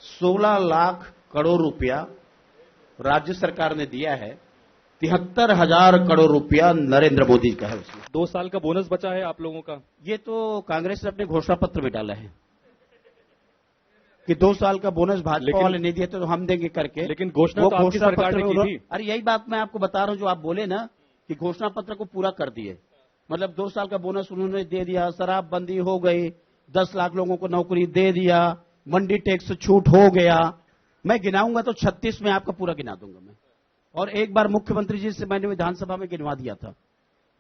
16 लाख करोड़ रुपया राज्य सरकार ने दिया है, 73,000 करोड़ रुपया नरेंद्र मोदी का है उसमें। 2 साल का बोनस बचा है आप लोगों का? ये तो कांग्रेस ने अपने घोषणा पत्र में डाला है कि 2 साल का बोनस भाजपा वाले नहीं दिए तो हम देंगे करके। लेकिन घोषणा तो आपकी सरकार ने की थी। अरे यही बात मैं आपको बता रहा हूं, जो आप बोले ना कि घोषणा पत्र को पूरा कर दिए, मतलब 2 साल का बोनस उन्होंने दे दिया, शराबबंदी हो गई, 10 लाख लोगों को नौकरी दे दिया, मंडी टैक्स छूट हो गया। मैं गिनाऊंगा तो 36 में आपका पूरा गिना दूंगा मैं। और एक बार मुख्यमंत्री जी से मैंने विधानसभा में गिनवा दिया था,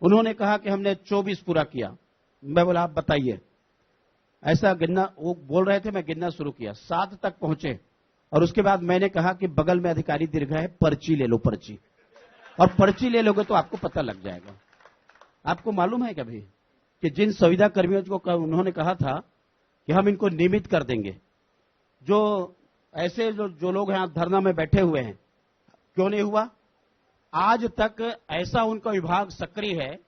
उन्होंने कहा कि हमने 24 पूरा किया। मैं बोला आप बताइए, ऐसा गिनना, वो बोल रहे थे, मैं गिनना शुरू किया, 7 तक पहुंचे। और उसके बाद मैंने कहा कि बगल में अधिकारी दीर्घ है, पर्ची ले लो, पर्ची, और पर्ची ले लोगे तो आपको पता लग जाएगा। आपको मालूम है कभी कि जिन संविदा कर्मियों को उन्होंने कहा था कि हम इनको नियमित कर देंगे, जो ऐसे जो लोग यहां धरना में बैठे हुए हैं, क्यों नहीं हुआ? आज तक ऐसा उनका विभाग सक्रिय है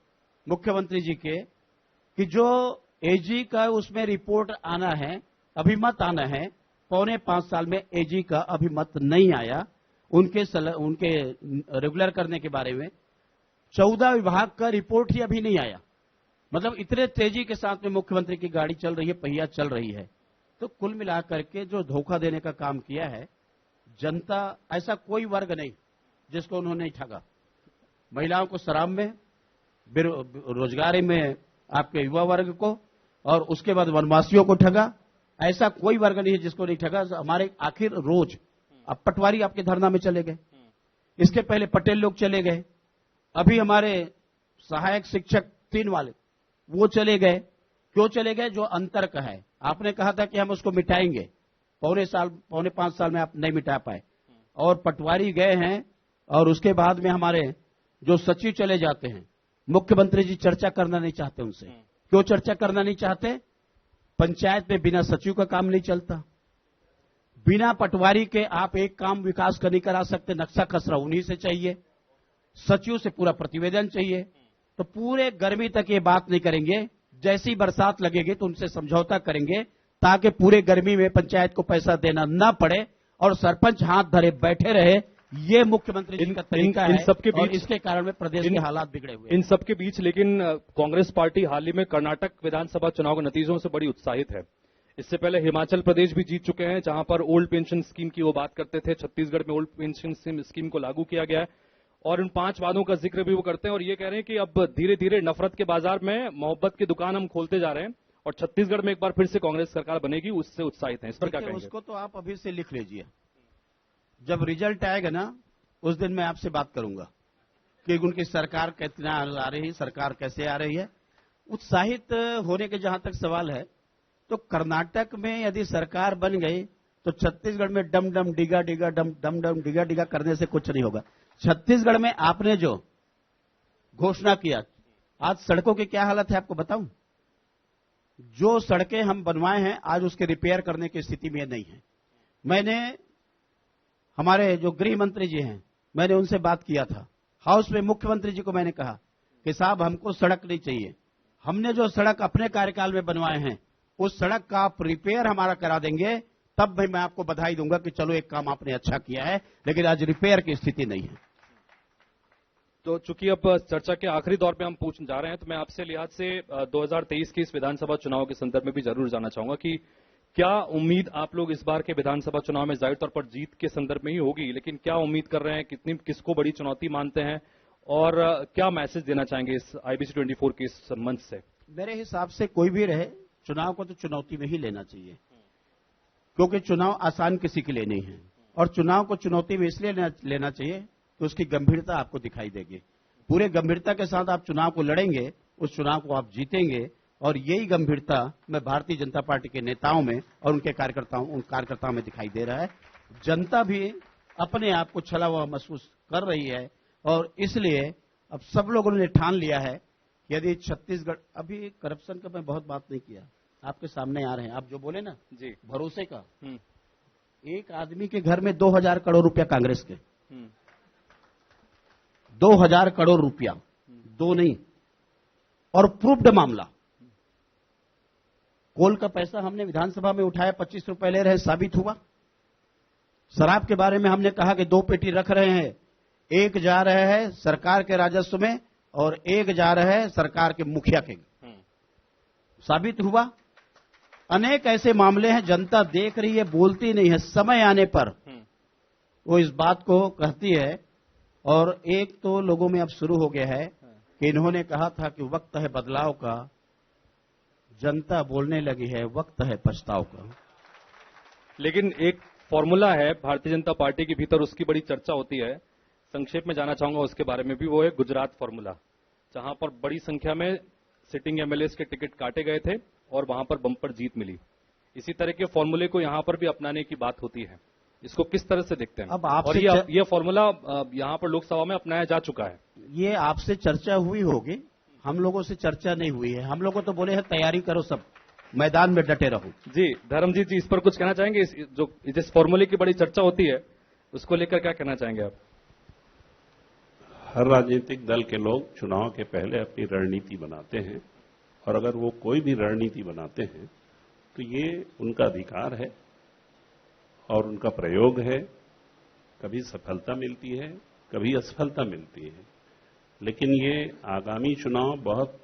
मुख्यमंत्री जी के कि जो एजी का उसमें रिपोर्ट आना है, अभिमत आना है, 4.25 साल में एजी का अभिमत नहीं आया उनके रेगुलर करने के बारे में। 14 विभाग का रिपोर्ट ही अभी नहीं आया। मतलब इतने तेजी के साथ में मुख्यमंत्री की गाड़ी चल रही है, पहिया चल रही है। तो कुल मिलाकर के जो धोखा देने का काम किया है, जनता, ऐसा कोई वर्ग नहीं जिसको उन्होंने नहीं ठगा। महिलाओं को शराब में, रोजगारी में आपके युवा वर्ग को, और उसके बाद वनवासियों को ठगा। ऐसा कोई वर्ग नहीं है जिसको नहीं ठगा। हमारे आखिर रोज, अब पटवारी आपके धरना में चले गए, इसके पहले पटेल लोग चले गए, अभी हमारे सहायक शिक्षक 3 वाले वो चले गए। क्यों चले गए? जो अंतर का है। आपने कहा था कि हम उसको मिटाएंगे, पौने 5 साल में आप नहीं मिटा पाए, और पटवारी गए हैं। और उसके बाद में हमारे जो सचिव चले जाते हैं, मुख्यमंत्री जी चर्चा करना नहीं चाहते उनसे। क्यों चर्चा करना नहीं चाहते? पंचायत में बिना सचिव का काम नहीं चलता। बिना पटवारी के आप एक काम विकास का नहीं करा सकते। नक्शा खसरा उन्हीं से चाहिए, सचिव से पूरा प्रतिवेदन चाहिए। तो पूरे गर्मी तक ये बात नहीं करेंगे, जैसी बरसात लगेगी तो उनसे समझौता करेंगे, ताकि पूरे गर्मी में पंचायत को पैसा देना न पड़े और सरपंच हाथ धरे बैठे रहे। ये मुख्यमंत्री जी का तरीका है, और इसके कारण में प्रदेश के हालात बिगड़े हुए। इन सबके बीच लेकिन कांग्रेस पार्टी हाल ही में कर्नाटक विधानसभा चुनाव के नतीजों से बड़ी उत्साहित है। इससे पहले हिमाचल प्रदेश भी जीत चुके हैं, जहां पर ओल्ड पेंशन स्कीम की वो बात करते थे। छत्तीसगढ़ में ओल्ड पेंशन स्कीम को लागू किया गया है, और इन 5 वादों का जिक्र भी वो करते हैं, और ये कह रहे हैं कि अब धीरे धीरे नफरत के बाजार में मोहब्बत की दुकान हम खोलते जा रहे हैं, और छत्तीसगढ़ में एक बार फिर से कांग्रेस सरकार बनेगी, उससे उत्साहित हैं। इस पर क्या कहेंगे? उसको तो आप अभी से लिख लीजिए, जब रिजल्ट आएगा ना उस दिन मैं आपसे बात करूंगा कि उनकी सरकार कितना आ रही है, सरकार कैसे आ रही है। उत्साहित होने के जहां तक सवाल है, तो कर्नाटक में यदि सरकार बन गई तो छत्तीसगढ़ में डम डम डिगा डिगा डम डम डम डिगा डिगा करने से कुछ नहीं होगा। छत्तीसगढ़ में आपने जो घोषणा किया, आज सड़कों की क्या हालत है आपको बताऊं? जो सड़कें हम बनवाए हैं आज उसके रिपेयर करने की स्थिति में नहीं है। मैंने हमारे जो गृह मंत्री जी हैं, मैंने उनसे बात किया था हाउस में। मुख्यमंत्री जी को मैंने कहा कि साहब हमको सड़क नहीं चाहिए, हमने जो सड़क अपने कार्यकाल में बनवाए हैं उस सड़क का आप रिपेयर हमारा करा देंगे, तब भी मैं आपको बधाई दूंगा कि चलो एक काम आपने अच्छा किया है। लेकिन आज रिपेयर की स्थिति नहीं है। तो चूंकि अब चर्चा के आखिरी दौर पे हम पूछने जा रहे हैं, तो मैं आपसे लिहाज से 2023 के इस विधानसभा चुनाव के संदर्भ में भी जरूर जानना चाहूंगा कि क्या उम्मीद आप लोग इस बार के विधानसभा चुनाव में जाहिर तौर पर जीत के संदर्भ में ही होगी, लेकिन क्या उम्मीद कर रहे हैं, किसको बड़ी चुनौती मानते हैं, और क्या मैसेज देना चाहेंगे इस IBC 24 के इस मंच से? मेरे हिसाब से कोई भी रहे, चुनाव को तो चुनौती में ही लेना चाहिए, क्योंकि चुनाव आसान किसी के लिए नहीं है। और चुनाव को चुनौती में इसलिए लेना चाहिए कि उसकी गंभीरता आपको दिखाई देगी। पूरे गंभीरता के साथ आप चुनाव को लड़ेंगे, उस चुनाव को आप जीतेंगे, और यही गंभीरता मैं भारतीय जनता पार्टी के नेताओं में और उन कार्यकर्ताओं में दिखाई दे रहा है। जनता भी अपने आप को छला हुआ महसूस कर रही है, और इसलिए अब सब लोगों ने ठान लिया है कि यदि छत्तीसगढ़, अभी करप्शन का मैं बहुत बात नहीं किया, आपके सामने आ रहे हैं, आप जो बोले ना जी भरोसे का, एक आदमी के घर में 2000 करोड़ रुपया कांग्रेस के, 2000 करोड़ रुपया, दो नहीं, और प्रूफ्ड मामला। कोल का पैसा हमने विधानसभा में उठाया, 25 रुपए ले रहे, साबित हुआ। शराब के बारे में हमने कहा कि 2 पेटी रख रहे हैं, एक जा रहे हैं सरकार के राजस्व में और एक जा रहे हैं सरकार के मुखिया के, साबित हुआ। अनेक ऐसे मामले हैं, जनता देख रही है, बोलती नहीं है, समय आने पर वो इस बात को कहती है। और एक तो लोगों में अब शुरू हो गया है कि इन्होंने कहा था कि वक्त है बदलाव का, जनता बोलने लगी है वक्त है पछताव का। लेकिन एक फॉर्मूला है भारतीय जनता पार्टी के भीतर, उसकी बड़ी चर्चा होती है, संक्षेप में जाना चाहूंगा उसके बारे में भी, वो है गुजरात फॉर्मूला, जहां पर बड़ी संख्या में सिटिंग एमएलए के टिकट काटे गए थे और वहां पर बम्पर जीत मिली। इसी तरह के फॉर्मूले को यहां पर भी अपनाने की बात होती है, इसको किस तरह से देखते हैं? अब आपसे और ये फॉर्मूला यहां पर लोकसभा में अपनाया जा चुका है। ये आपसे चर्चा हुई होगी, हम लोगों से चर्चा नहीं हुई है। हम लोगों तो बोले हैं तैयारी करो, सब मैदान में डटे रहो। जी धर्मजीत जी, इस पर कुछ कहना चाहेंगे? जिस फॉर्मूले की बड़ी चर्चा होती है उसको लेकर क्या कहना चाहेंगे आप? हर राजनीतिक दल के लोग चुनाव के पहले अपनी रणनीति बनाते हैं, और अगर वो कोई भी रणनीति बनाते हैं तो ये उनका अधिकार है और उनका प्रयोग है। कभी सफलता मिलती है, कभी असफलता मिलती है, लेकिन ये आगामी चुनाव बहुत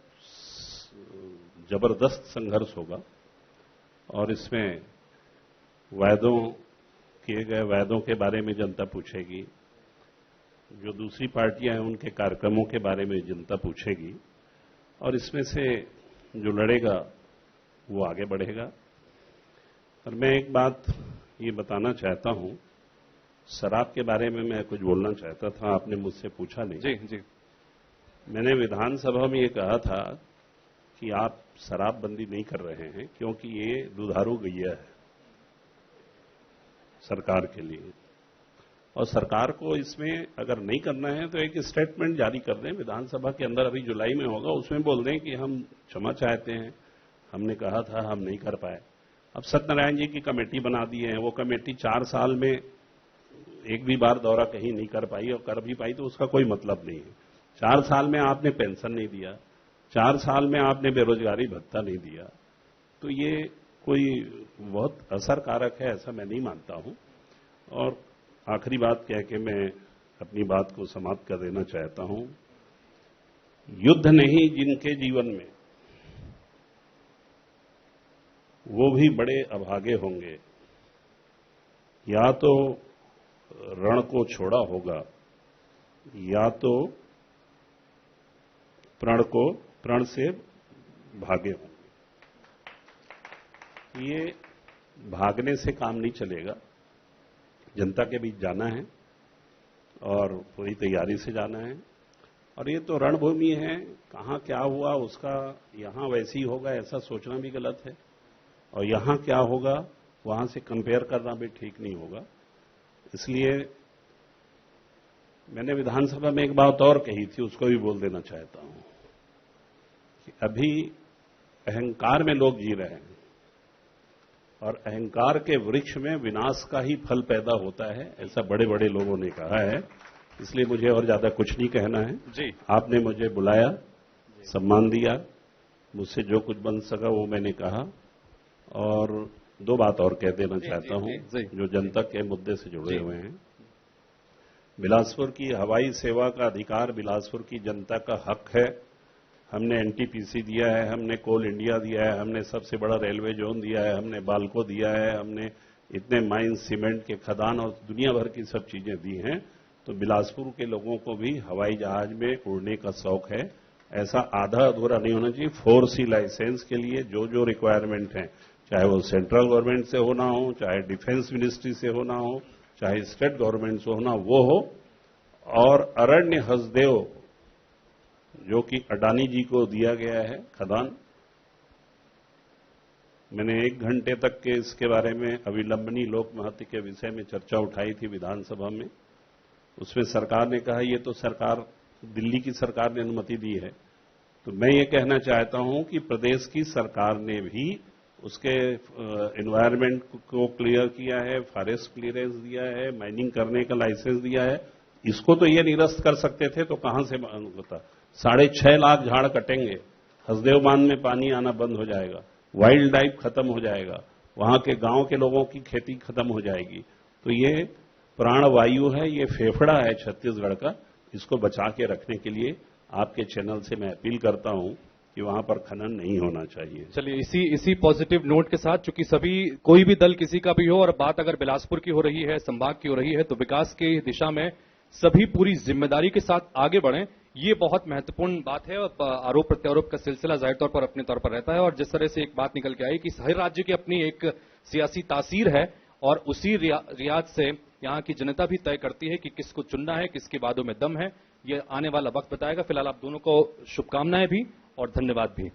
जबरदस्त संघर्ष होगा, और इसमें वायदों किए गए वायदों के बारे में जनता पूछेगी, जो दूसरी पार्टियां हैं उनके कार्यक्रमों के बारे में जनता पूछेगी, और इसमें से जो लड़ेगा वो आगे बढ़ेगा। और मैं एक बात ये बताना चाहता हूं, शराब के बारे में मैं कुछ बोलना चाहता था, आपने मुझसे पूछा नहीं। जी जी। मैंने विधानसभा में ये कहा था कि आप शराबबंदी नहीं कर रहे हैं क्योंकि ये दुधारू गैया है सरकार के लिए, और सरकार को इसमें अगर नहीं करना है तो एक स्टेटमेंट जारी कर दें विधानसभा के अंदर, अभी जुलाई में होगा, उसमें बोल दें कि हम क्षमा चाहते हैं, हमने कहा था हम नहीं कर पाए। अब सत्यनारायण जी की कमेटी बना दी है, वो कमेटी 4 साल में एक भी बार दौरा कहीं नहीं कर पाई, और कर भी पाई तो उसका कोई मतलब नहीं है। 4 साल में आपने पेंशन नहीं दिया, 4 साल में आपने बेरोजगारी भत्ता नहीं दिया, तो ये कोई बहुत असरकारक है ऐसा मैं नहीं मानता हूं। और आखिरी बात कह के मैं अपनी बात को समाप्त कर देना चाहता हूं, युद्ध नहीं जिनके जीवन में वो भी बड़े अभागे होंगे, या तो रण को छोड़ा होगा या तो प्रण से भागे होंगे। ये भागने से काम नहीं चलेगा, जनता के बीच जाना है और पूरी तैयारी से जाना है। और ये तो रणभूमि है, कहां क्या हुआ उसका यहां वैसे ही होगा ऐसा सोचना भी गलत है, और यहां क्या होगा वहां से कंपेयर करना भी ठीक नहीं होगा। इसलिए मैंने विधानसभा में एक बात और कही थी, उसको भी बोल देना चाहता हूं कि अभी अहंकार में लोग जी रहे हैं, और अहंकार के वृक्ष में विनाश का ही फल पैदा होता है, ऐसा बड़े बड़े लोगों ने कहा है। इसलिए मुझे और ज्यादा कुछ नहीं कहना है जी। आपने मुझे बुलाया, सम्मान दिया, मुझसे जो कुछ बन सका वो मैंने कहा। और 2 बात और कह देना चाहता हूं जो जनता के मुद्दे से जुड़े हुए हैं। बिलासपुर की हवाई सेवा का अधिकार बिलासपुर की जनता का हक है। हमने एनटीपीसी दिया है, हमने कोल इंडिया दिया है, हमने सबसे बड़ा रेलवे जोन दिया है, हमने बाल्को दिया है, हमने इतने माइन सीमेंट के खदान और दुनिया भर की सब चीजें दी हैं। तो बिलासपुर के लोगों को भी हवाई जहाज में उड़ने का शौक है। ऐसा आधा अधूरा नहीं होना चाहिए। 4C लाइसेंस के लिए जो जो रिक्वायरमेंट है, चाहे वो सेंट्रल गवर्नमेंट से होना हो, चाहे डिफेंस मिनिस्ट्री से होना हो, चाहे स्टेट गवर्नमेंट से होना वो हो। और अरण्य हसदेव जो कि अडानी जी को दिया गया है खदान, मैंने 1 घंटे तक के इसके बारे में अविलंबनी लोक महत्व के विषय में चर्चा उठाई थी विधानसभा में। उसमें सरकार ने कहा ये तो सरकार दिल्ली की सरकार ने अनुमति दी है। तो मैं ये कहना चाहता हूं कि प्रदेश की सरकार ने भी उसके एनवायरमेंट को क्लियर किया है, फॉरेस्ट क्लियरेंस दिया है, माइनिंग करने का लाइसेंस दिया है। इसको तो ये निरस्त कर सकते थे, तो कहां से होता। 6.5 लाख झाड़ कटेंगे, हसदेव बांध में पानी आना बंद हो जाएगा, वाइल्ड लाइफ खत्म हो जाएगा, वहां के गांव के लोगों की खेती खत्म हो जाएगी। तो ये प्राणवायु है, ये फेफड़ा है छत्तीसगढ़ का, इसको बचा के रखने के लिए आपके चैनल से मैं अपील करता हूं कि वहां पर खनन नहीं होना चाहिए। चलिए इसी पॉजिटिव नोट के साथ, चूंकि सभी कोई भी दल किसी का भी हो, और बात अगर बिलासपुर की हो रही है, संभाग की हो रही है, तो विकास की दिशा में सभी पूरी जिम्मेदारी के साथ आगे बढ़ें, ये बहुत महत्वपूर्ण बात है। और आरोप प्रत्यारोप का सिलसिला जाहिर तौर पर अपने तौर पर रहता है, और जिस तरह से एक बात निकल के आई कि हर राज्य की अपनी एक सियासी तासीर है, और उसी रियाज से यहाँ की जनता भी तय करती है कि किसको चुनना है, किसके बातों में दम है। ये आने वाला वक्त बताएगा। फिलहाल आप दोनों को शुभकामनाएं भी और धन्यवाद भी।